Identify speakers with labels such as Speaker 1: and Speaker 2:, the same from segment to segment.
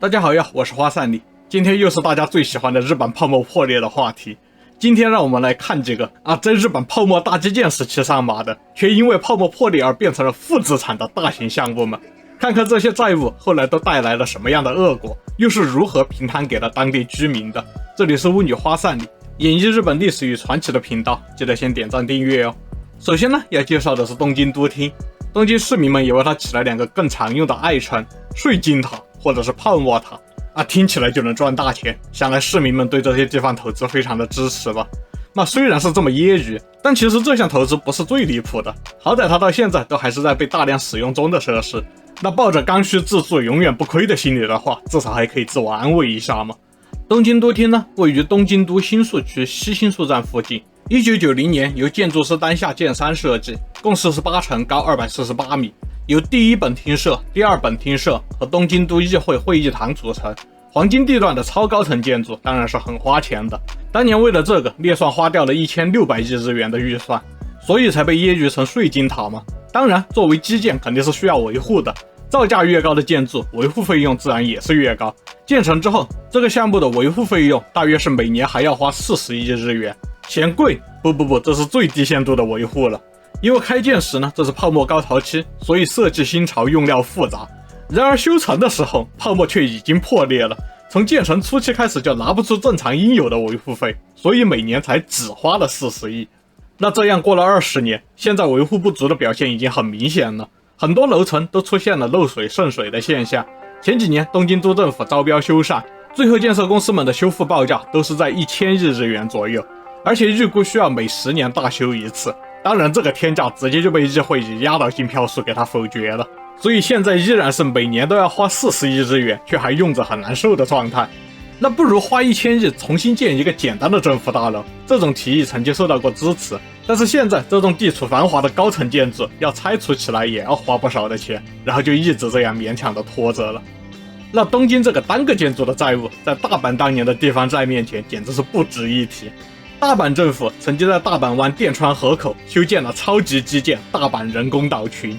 Speaker 1: 大家好呀，我是花散里，今天又是大家最喜欢的日本泡沫破裂的话题。今天让我们来看几个在日本泡沫大基建时期上马的，却因为泡沫破裂而变成了负资产的大型项目们，看看这些债务后来都带来了什么样的恶果，又是如何平摊给了当地居民的。这里是巫女花散里，演绎日本历史与传奇的频道，记得先点赞订阅哦。首先呢，要介绍的是东京都厅。东京市民们也为它起了两个更常用的爱称：税金塔或者是泡沫塔听起来就能赚大钱，想来市民们对这些地方投资非常的支持吧。那虽然是这么揶揄，但其实这项投资不是最离谱的，好歹它到现在都还是在被大量使用中的设施。那抱着刚需自助永远不亏的心理的话，至少还可以自我安慰一下嘛。东京都厅呢，位于东京都新宿区西新宿站附近，1990年由建筑师丹下健三设计，共48层，高248米，由第一本厅舍、第二本厅舍和东京都议会会议堂组成。黄金地段的超高层建筑当然是很花钱的，当年为了这个列算花掉了1600亿日元的预算，所以才被揶揄成税金塔嘛。当然作为基建肯定是需要维护的，造价越高的建筑维护费用自然也是越高。建成之后，这个项目的维护费用大约是每年还要花40亿日元，嫌贵？不，这是最低限度的维护了。因为开建时呢，这是泡沫高潮期，所以设计新潮，用料复杂。然而修成的时候，泡沫却已经破裂了。从建成初期开始就拿不出正常应有的维护费，所以每年才只花了40亿。那这样过了20年，现在维护不足的表现已经很明显了，很多楼层都出现了漏水渗水的现象。前几年东京都政府招标修缮，最后建设公司们的修复报价都是在1000亿日元左右，而且预估需要每10年大修一次。当然这个天价直接就被议会以压倒性票数给它否决了，所以现在依然是每年都要花40亿日元，却还用着很难受的状态。那不如花1000亿重新建一个简单的政府大楼，这种提议曾经受到过支持，但是现在这种地处繁华的高层建筑要拆除起来也要花不少的钱，然后就一直这样勉强的拖着了。那东京这个单个建筑的债务，在大阪当年的地方债面前简直是不值一提。大阪政府曾经在大阪湾电川河口修建了超级基建大阪人工岛群，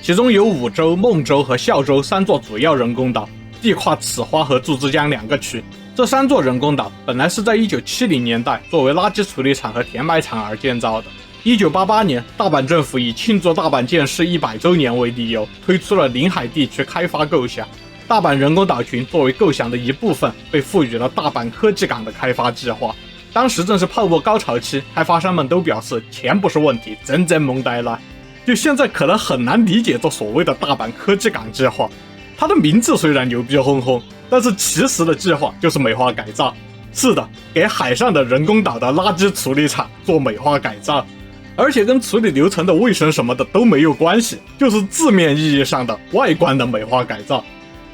Speaker 1: 其中有五州、梦州和孝州3座主要人工岛，地跨此花和筑之江2个区。这3座人工岛本来是在1970年代作为垃圾处理厂和填埋场而建造的。1988年，大阪政府以庆祝大阪建市100周年为理由，推出了临海地区开发构想。大阪人工岛群作为构想的一部分，被赋予了大阪科技港的开发计划。当时正是泡沫高潮期，开发商们都表示钱不是问题，真懵呆了。就现在可能很难理解这所谓的大阪科技港计划，它的名字虽然牛逼哄哄，但是其实的计划就是美化改造。是的，给海上的人工岛的垃圾处理厂做美化改造，而且跟处理流程的卫生什么的都没有关系，就是字面意义上的外观的美化改造。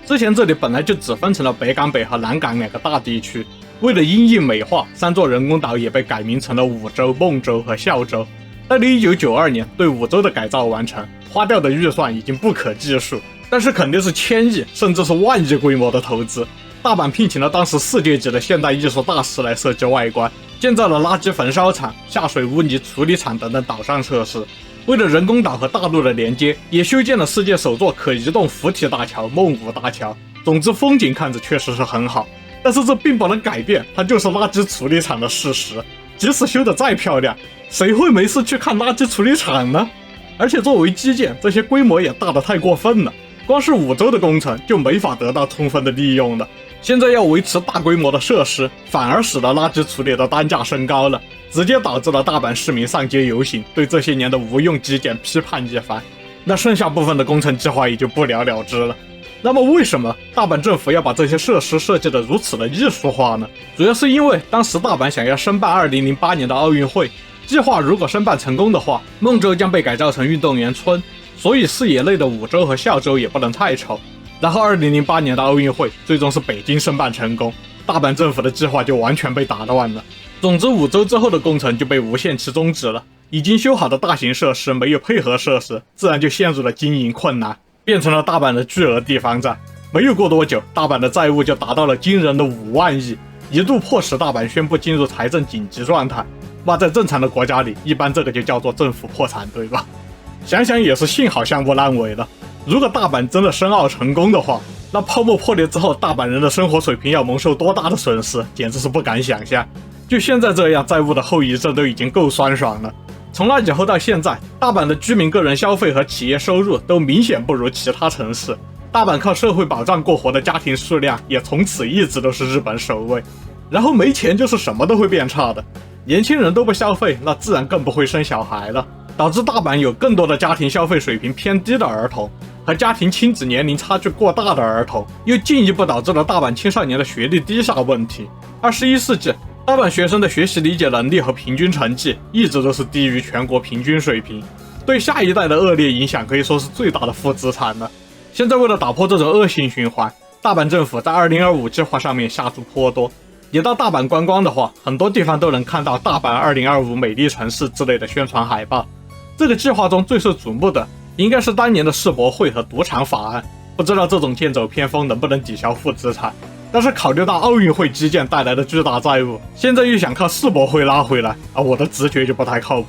Speaker 1: 之前这里本来就只分成了北港北和南港2个大地区，为了因应美化，3座人工岛也被改名成了五州、梦州和孝州。到了1992年，对五州的改造完成，花掉的预算已经不可计数，但是肯定是1000亿甚至是万亿规模的投资。大阪聘请了当时世界级的现代艺术大师来设计外观，建造了垃圾焚烧厂、下水污泥处理厂等等岛上设施。为了人工岛和大陆的连接，也修建了世界首座可移动浮体大桥梦谷大桥。总之风景看着确实是很好，但是这并不能改变它就是垃圾处理厂的事实。即使修得再漂亮，谁会没事去看垃圾处理厂呢？而且作为基建，这些规模也大得太过分了，光是五州的工程就没法得到充分的利用了。现在要维持大规模的设施，反而使得垃圾处理的单价升高了，直接导致了大阪市民上街游行，对这些年的无用基建批判一番。那剩下部分的工程计划也就不了了之了。那么为什么大阪政府要把这些设施设计得如此的艺术化呢？主要是因为当时大阪想要申办2008年的奥运会，计划如果申办成功的话，梦州将被改造成运动员村，所以视野内的五州和孝州也不能太丑。然后2008年的奥运会最终是北京申办成功，大阪政府的计划就完全被打乱了。总之5周之后的工程就被无限期终止了，已经修好的大型设施没有配合设施，自然就陷入了经营困难，变成了大阪的巨额地方债。没有过多久，大阪的债务就达到了惊人的5万亿，一度迫使大阪宣布进入财政紧急状态。那在正常的国家里，一般这个就叫做政府破产，对吧？想想也是幸好项目烂尾了。如果大阪真的申奥成功的话，那泡沫破裂之后，大阪人的生活水平要蒙受多大的损失，简直是不敢想象。就现在这样，债务的后遗症都已经够酸爽了。从那以后到现在，大阪的居民个人消费和企业收入都明显不如其他城市。大阪靠社会保障过活的家庭数量也从此一直都是日本首位。然后没钱就是什么都会变差的，年轻人都不消费，那自然更不会生小孩了，导致大阪有更多的家庭消费水平偏低的儿童和家庭亲子年龄差距过大的儿童，又进一步导致了大阪青少年的学历低下问题。21世纪，大阪学生的学习理解能力和平均成绩一直都是低于全国平均水平，对下一代的恶劣影响可以说是最大的负资产了。现在为了打破这种恶性循环，大阪政府在2025计划上面下注颇多。你到大阪观光的话，很多地方都能看到大阪2025美丽城市之类的宣传海报。这个计划中最受瞩目的应该是当年的世博会和赌场法案，不知道这种剑走偏锋能不能抵消负资产。但是考虑到奥运会基建带来的巨大债务，现在又想靠世博会拉回来，我的直觉就不太靠谱。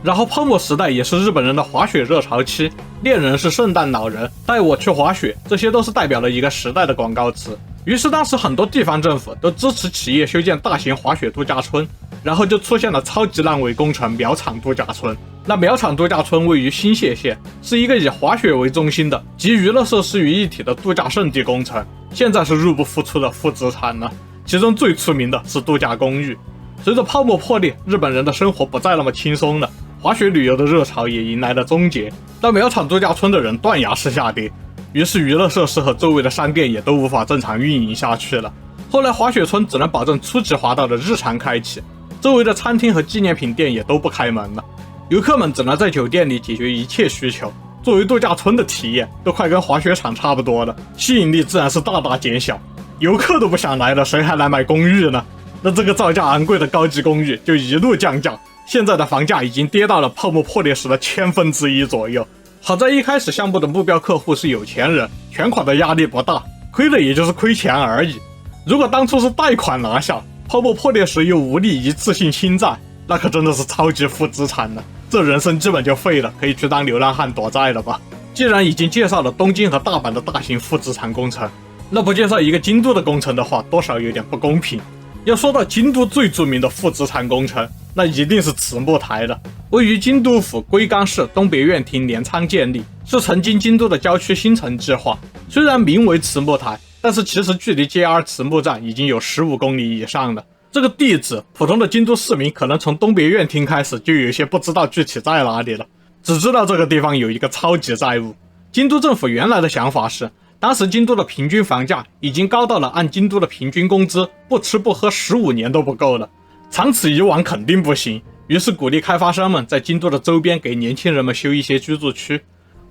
Speaker 1: 然后泡沫时代也是日本人的滑雪热潮期，恋人是圣诞老人，带我去滑雪，这些都是代表了一个时代的广告词。于是当时很多地方政府都支持企业修建大型滑雪度假村，然后就出现了超级烂尾工程苗场度假村。那苗场度假村位于新泻县，是一个以滑雪为中心的集娱乐设施于一体的度假胜地工程，现在是入不敷出的负资产了。其中最出名的是度假公寓。随着泡沫破裂，日本人的生活不再那么轻松了，滑雪旅游的热潮也迎来了终结。那苗场度假村的人断崖式下跌，于是娱乐设施和周围的商店也都无法正常运营下去了。后来滑雪村只能保证初级滑道的日常开启，周围的餐厅和纪念品店也都不开门了，游客们只能在酒店里解决一切需求。作为度假村的体验都快跟滑雪场差不多了，吸引力自然是大大减小，游客都不想来了，谁还来买公寓呢？那这个造价昂贵的高级公寓就一路降价，现在的房价已经跌到了泡沫破裂时的1/1000左右。好在一开始项目的目标客户是有钱人，全款的压力不大，亏了也就是亏钱而已。如果当初是贷款拿下，泡沫破裂时又无力一次性清债，那可真的是超级负资产了，这人生基本就废了，可以去当流浪汉躲债了吧。既然已经介绍了东京和大阪的大型负资产工程，那不介绍一个京都的工程的话，多少有点不公平。要说到京都最著名的负资产工程，那一定是慈木台了。位于京都府龟冈市东别院町镰仓建立，是曾经京都的郊区新城计划。虽然名为慈木台，但是其实距离 JR 慈木站已经有15公里以上了。这个地址，普通的京都市民可能从东别院町开始就有些不知道具体在哪里了，只知道这个地方有一个超级债务。京都政府原来的想法是，当时京都的平均房价已经高到了按京都的平均工资不吃不喝15年都不够了，长此以往肯定不行，于是鼓励开发商们在京都的周边给年轻人们修一些居住区。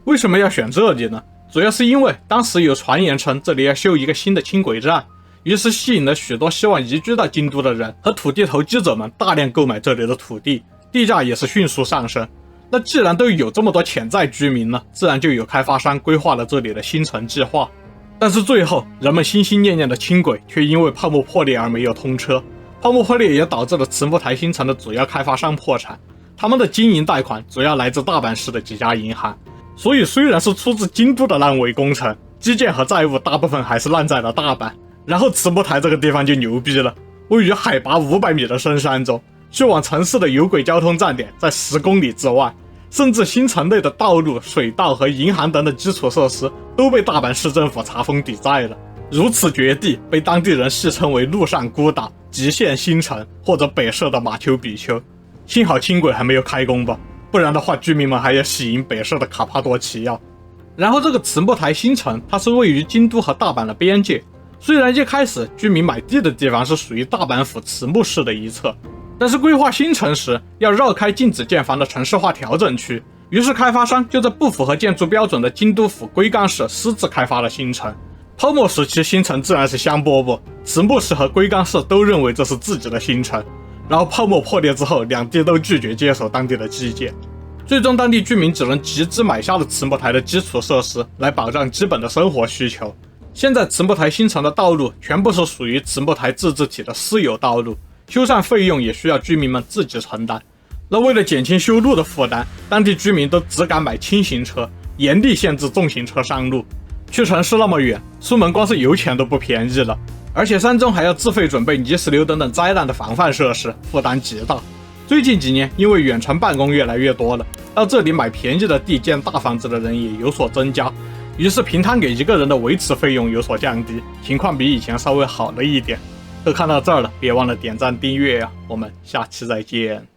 Speaker 1: 为什么要选这里呢？主要是因为当时有传言称这里要修一个新的轻轨站，于是吸引了许多希望移居到京都的人和土地投机者们大量购买这里的土地，地价也是迅速上升。那既然都有这么多潜在居民了，自然就有开发商规划了这里的新城计划。但是最后人们心心念念的轻轨却因为泡沫破裂而没有通车，泡沫破裂也导致了慈木台新城的主要开发商破产，他们的经营贷款主要来自大阪市的几家银行。所以虽然是出自京都的烂尾工程，基建和债务大部分还是烂在了大阪。然后慈木台这个地方就牛逼了，位于海拔500米的深山中，去往城市的有轨交通站点在10公里之外，甚至新城内的道路、水道和银行等的基础设施都被大阪市政府查封抵债了。如此绝地，被当地人戏称为陆上孤岛、极限新城或者北社的马丘比丘。幸好轻轨还没有开工吧，不然的话居民们还要喜迎北社的卡帕多奇亚。然后这个慈木台新城它是位于京都和大阪的边界，虽然一开始居民买地的地方是属于大阪府慈木市的一侧，但是规划新城时要绕开禁止建房的城市化调整区，于是开发商就在不符合建筑标准的京都府龟冈市私自开发了新城。泡沫时期新城自然是香饽饽，慈木市和龟冈市都认为这是自己的新城，然后泡沫破裂之后，两地都拒绝接手当地的基建，最终当地居民只能集资买下了慈木台的基础设施来保障基本的生活需求。现在慈木台新城的道路全部是属于慈木台自治体的私有道路，修缮费用也需要居民们自己承担。那为了减轻修路的负担，当地居民都只敢买轻型车，严厉限制重型车上路。去城市那么远，出门光是油钱都不便宜了，而且山中还要自费准备泥石流等等灾难的防范设施，负担极大。最近几年，因为远程办公越来越多了，到这里买便宜的地建大房子的人也有所增加，于是平摊给一个人的维持费用有所降低，情况比以前稍微好了一点。都看到这儿了，别忘了点赞订阅呀，我们下期再见。